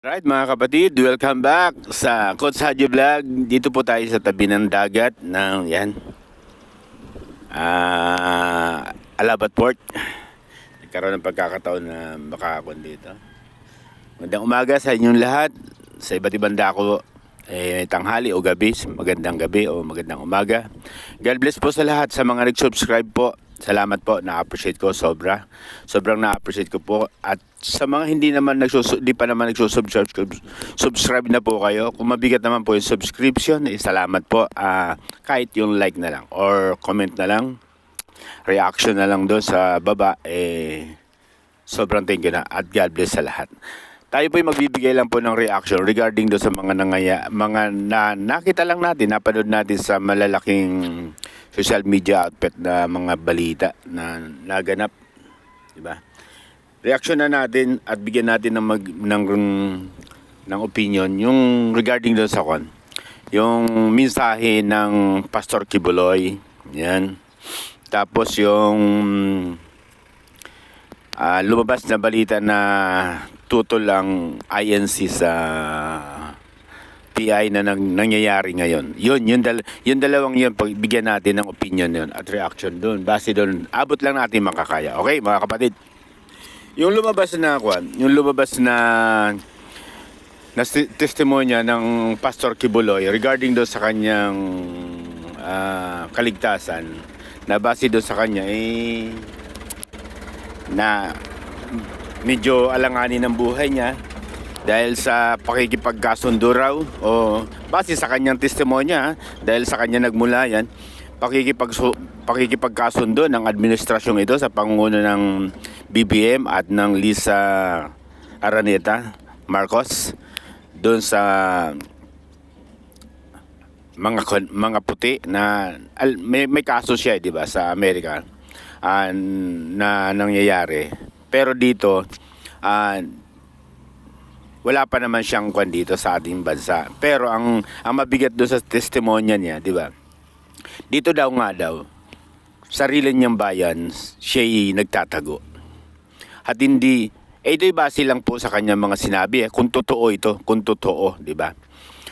Right mga kapatid, welcome back sa Coach Hadji Vlog. Dito po tayo sa tabi ng dagat ng yan. Alabat Port. Nagkaroon ng pagkakataon na makakakon dito. Magandang umaga sa inyong lahat. Sa iba't ibang dako, tanghali o gabi, magandang gabi o magandang umaga. God bless po sa lahat, sa mga nag-subscribe po. Salamat po, na-appreciate ko sobrang na-appreciate ko po. At sa mga hindi pa naman subscribe na po kayo. Kung mabigat naman po yung subscription, salamat po. Kahit yung like na lang or comment na lang, reaction na lang doon sa baba, sobrang thank you na at God bless sa lahat. Tayo po magbibigay lang po ng reaction regarding doon sa nakita lang natin, napanood natin sa malalaking social media outlet na mga balita na naganap, di ba? Reaction na natin at bigyan natin ng opinion yung regarding doon sa yung mensahe ng Pastor Kibuloy, yan. Tapos yung lumabas na balita na tutol ang INC sa PI na nangyayari ngayon. Yung dalawang yun, pagbigyan natin ng opinion yun at reaction doon. Base doon, abot lang natin makakaya. Okay, mga kapatid? Yung lumabas na testimonya ng Pastor Kibuloy regarding doon sa kanyang kaligtasan, na base doon sa kanya, na medyo alanganin ang buhay niya dahil sa pakikipagkasundo raw, o base sa kanyang testimonya, dahil sa kanya nagmula yan, pakikipagkasundo ng administrasyong ito sa pangunguna ng BBM at ng Lisa Araneta Marcos doon sa mga puti na may kaso siya, di ba, sa Amerika na nangyayari. Pero dito wala pa naman siyang dito sa ating bansa. Pero ang mabigat doon sa testimonya niya, di ba? Dito daw sarili niyang bayan, siya'y nagtatago. At hindi, ito'y base lang po sa kanyang mga sinabi. Kung totoo ito, di ba?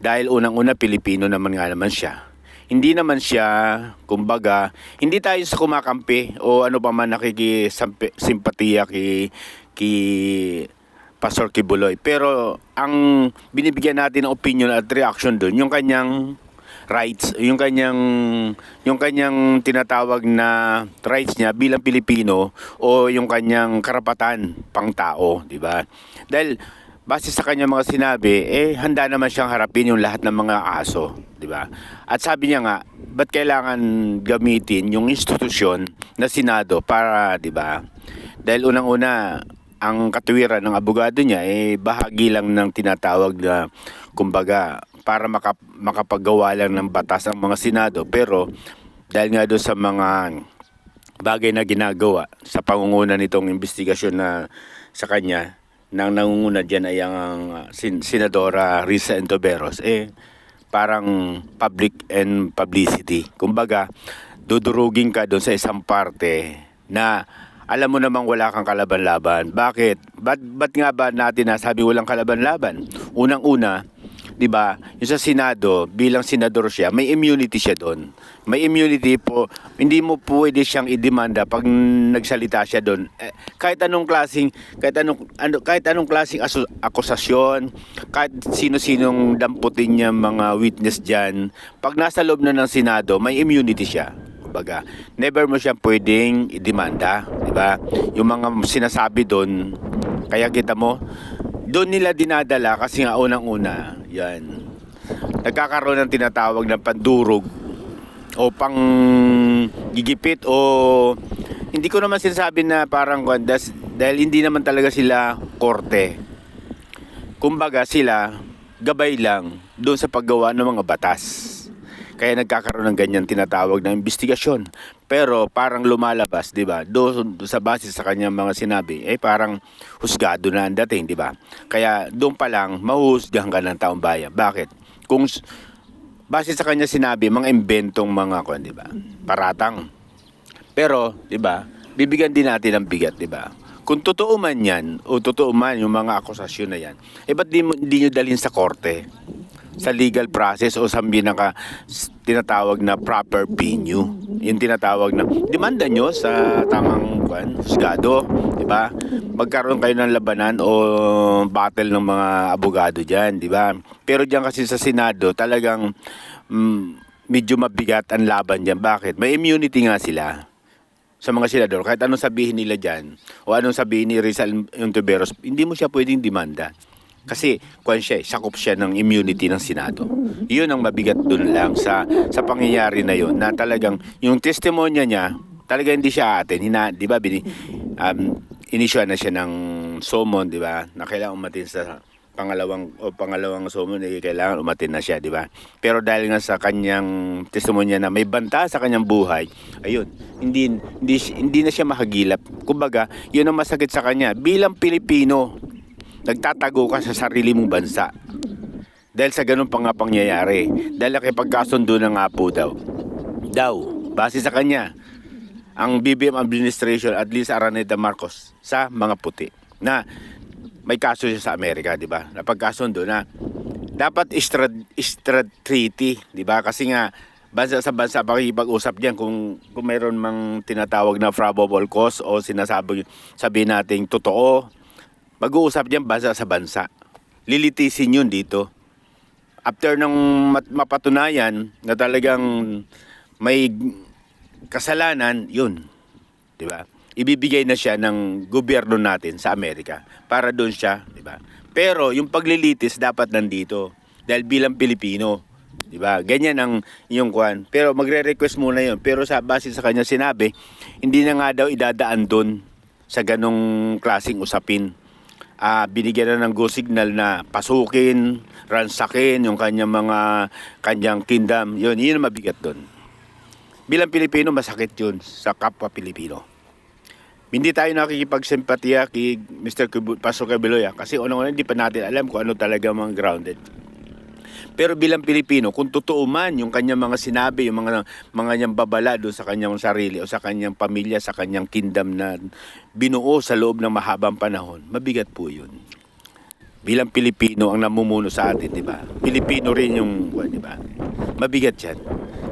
Dahil unang-una, Pilipino naman siya. Hindi naman siya, kumbaga, hindi tayo sa kumakampi o ano pa man nakikisimpatiya kay Pastor Kibuloy. Pero ang binibigyan natin ng opinion at reaction doon, yung kanyang rights, yung kanyang tinatawag na rights niya bilang Pilipino o yung kanyang karapatan pang tao, di ba? Dahil base sa kanyang mga sinabi, handa naman siyang harapin yung lahat ng mga aso, di ba? At sabi niya nga, ba't kailangan gamitin yung institusyon na Senado para, di ba? Dahil unang-una, ang katuwiran ng abogado niya bahagi lang ng tinatawag na, kumbaga, para makapagawa lang ng batas ang mga Senado. Pero dahil nga doon sa mga bagay na ginagawa sa pangunguna nitong investigasyon na sa kanya, nang nangunguna dyan ay ang Senadora Risa Ontiveros, parang public and publicity. Kumbaga, dudurugin ka doon sa isang parte na alam mo namang wala kang kalaban-laban. Bakit? Ba't nga ba natin nasabi walang kalaban-laban? Unang-una, di ba, yung sa Senado, bilang senador siya, may immunity siya doon. May immunity po, hindi mo pwede siyang idemanda pag nagsalita siya doon. Kahit anong klaseng akusasyon, kahit sino-sinong damputin niya mga witness diyan, pag nasa loob na ng Senado, may immunity siya. Kumbaga, never mo siyang pwedeng idemanda, di ba? Yung mga sinasabi doon, kaya kita mo, doon nila dinadala kasi nga unang-una, yan, nagkakaroon ng tinatawag na pandurog o pang gigipit, o hindi ko naman sinasabi na parang dahil hindi naman talaga sila korte. Kumbaga sila gabay lang doon sa paggawa ng mga batas. Kaya nagkakaroon ng ganyan tinatawag na investigasyon. Pero parang lumalabas, di ba? Doon sa base sa kanyang mga sinabi, parang husgado na ang dating, di ba? Kaya doon pa lang, mahuhusgahan ka ng taong bayan. Bakit? Kung base sa kanya sinabi, mga imbentong mga di ba? Paratang. Pero, di ba? Bibigyan din natin ng bigat, di ba? kung totoo man yan, o totoo man yung mga akusasyon na yan, ba't di nyo dalhin sa korte? Sa legal process o sa tinatawag na proper venue. Yung tinatawag na demanda nyo sa tamang husgado, di ba? Magkaroon kayo ng labanan o battle ng mga abogado diyan, di ba? Pero diyan kasi sa Senado, talagang medyo mabigat ang laban diyan. Bakit? May immunity nga sila sa mga senador. Kahit anong sabihin nila diyan o anong sabihin ni Rizal Ontiveros, hindi mo siya pwedeng demanda. Kasi sakop siya ng immunity ng Senado. Iyon ang mabigat doon lang sa pangyayari na yon, na talagang yung testimonya niya talaga hindi siya atin. Di ba, inisyu na siya ng summon, di ba? Na kailangan umatin sa pangalawang summon, kailangan umatin na siya, di ba? Pero dahil nga sa kanyang testimonya na may banta sa kanyang buhay, ayun, hindi na siya mahagilap. Kumbaga, yun ang masakit sa kanya. Bilang Pilipino, nagtatago ka sa sarili mong bansa dahil sa ganun pang pangyayari, dahil nakipagkasundo na nga po daw base sa kanya ang BBM administration at Liza Araneta Marcos sa mga puti na may kaso siya sa Amerika, di ba? Napagkasundo na dapat extra treaty, di ba? Kasi nga bansa sa bansa pakikipag-usap diyan kung mayroon mang tinatawag na probable cause o sabihin nating totoo. Mag-uusap diyan bansa sa bansa. Lilitisin yun dito. After nang mapatunayan na talagang may kasalanan, yun. Diba? Ibibigay na siya ng gobyerno natin sa Amerika para doon siya. Diba? Pero yung paglilitis dapat nandito. Dahil bilang Pilipino. Diba? Ganyan ang yung kwan. Pero magre-request muna yun. Pero base sa kanya sinabi, hindi na nga daw idadaan doon sa ganong klaseng usapin. Binigyan na ng go signal na pasukin, ransakin yung kanyang kingdom. Yun ang mabigat doon. Bilang Pilipino, masakit yun sa kapwa Pilipino. Hindi tayo nakikipagsimpatiya kay Mr. Pastor Cabeloya kasi unang-una hindi pa natin alam kung ano talaga mga grounded. Pero bilang Pilipino, kung totoo man yung kanyang mga sinabi, yung mga niyang babala doon sa kanyang sarili o sa kanyang pamilya, sa kanyang kingdom na binuo sa loob ng mahabang panahon, mabigat po yun. Bilang Pilipino ang namumuno sa atin, di ba? Pilipino rin yung, di ba? Mabigat yan.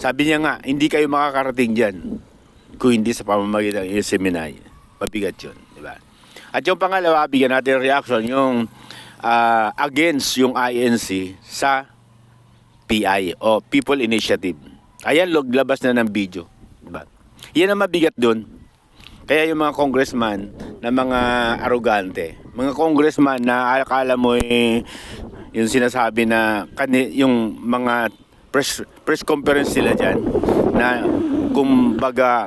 Sabi niya nga, hindi kayo makakarating dyan kung hindi sa pamamagitan ng seminary. Mabigat yun, di ba? At yung pangalawa, bigyan natin reaction, yung against yung INC sa PI o People Initiative. Ayan, labas na ng video. Diba? Yan ang mabigat doon. Kaya yung mga congressman na mga arrogante, mga congressman na akala mo yung sinasabi na yung mga press conference sila dyan na kumbaga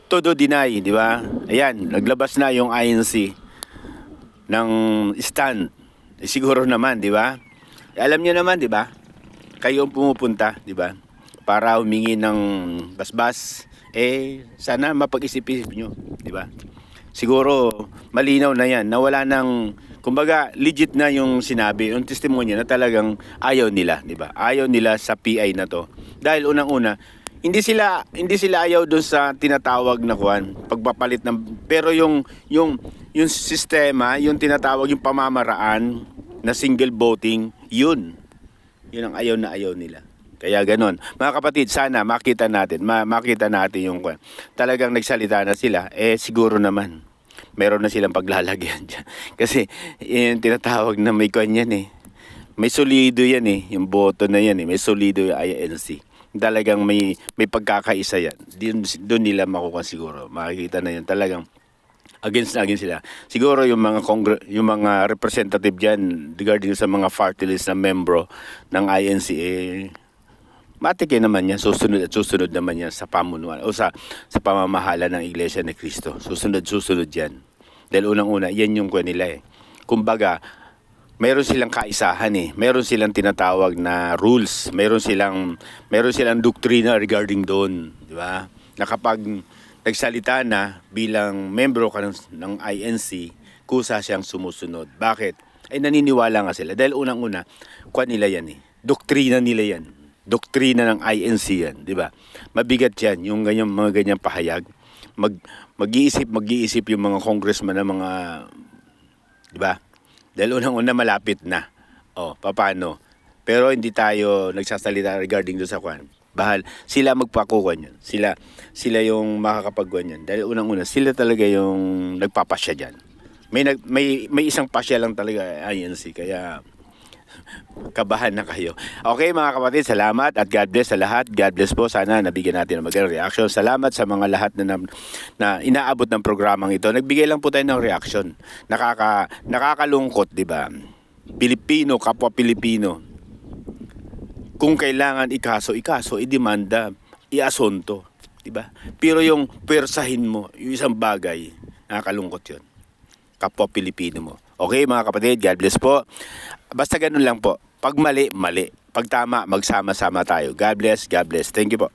todo deny, di ba? Ayan, naglabas na yung INC ng stand. Siguro naman, di ba? Alam niyo naman, di ba? Kayo ang pumupunta, di ba? Para humingi ng basbas. Sana mapag-isip-isip nyo, di ba? Siguro malinaw na yan, na wala nang, kumbaga legit na yung sinabi, yung testimonya na talagang ayaw nila, di ba? Ayaw nila sa PI na to. Dahil unang-una, hindi sila ayaw doon sa tinatawag na pagpapalit ng, pero yung sistema, yung tinatawag yung pamamaraan na single voting, yun ang ayaw na ayaw nila. Kaya ganon. Mga kapatid, sana makita natin yung talagang nagsalita na sila, siguro naman meron na silang paglalagyan dyan. Kasi yung tinatawag na may yan may solido yan yung boto na yan may solido yung INC. Talagang may pagkakaisa yan. Doon nila makukuha siguro. Makikita na yan talagang against sila. Siguro yung mga representative diyan regarding sa mga party list na membro ng INC matike naman yan, susunod naman yan sa pamunuan o sa pamamahala ng Iglesia ni Cristo. Susunod yan. Dahil unang-una, yan yung nila Kumbaga, mayroon silang kaisahan Mayroon silang tinatawag na rules. Mayroon silang doktrina regarding doon, di ba? Na kapag nagsalita na bilang membro ka ng INC, kusa siyang sumusunod. Bakit? Naniniwala nga sila. Dahil unang-una, nila yan doktrina nila yan. Doktrina ng INC yan, di ba? Mabigat yan, yung mga ganyang pahayag. mag-iisip yung mga congressman ng mga, di ba? Dahil unang-una malapit na. Paano? Pero hindi tayo nagsasalita regarding doon sa kwan. Bahal, sila magpakukuan yun. Sila yung makakapagkuan yan. Dahil unang-una, sila talaga yung nagpapasya dyan. May isang pasya lang talaga, INC, kaya kabahan na kayo. Okay mga kapatid, salamat at God bless sa lahat. God bless po. Sana nabigyan natin ng magandang reaction. Salamat sa mga lahat na inaabot ng programang ito. Nagbigay lang po tayo ng reaction. Nakakalungkot, di ba? Pilipino, kapwa Pilipino. Kung kailangan ikaso, idemanda, iasunto, di ba? Pero yung pwersahin mo, yung isang bagay, nakakalungkot yun. Kapwa Pilipino mo. Okay mga kapatid, God bless po. Basta ganun lang po. Pag mali, mali. Pag tama, magsama-sama tayo. God bless, God bless. Thank you po.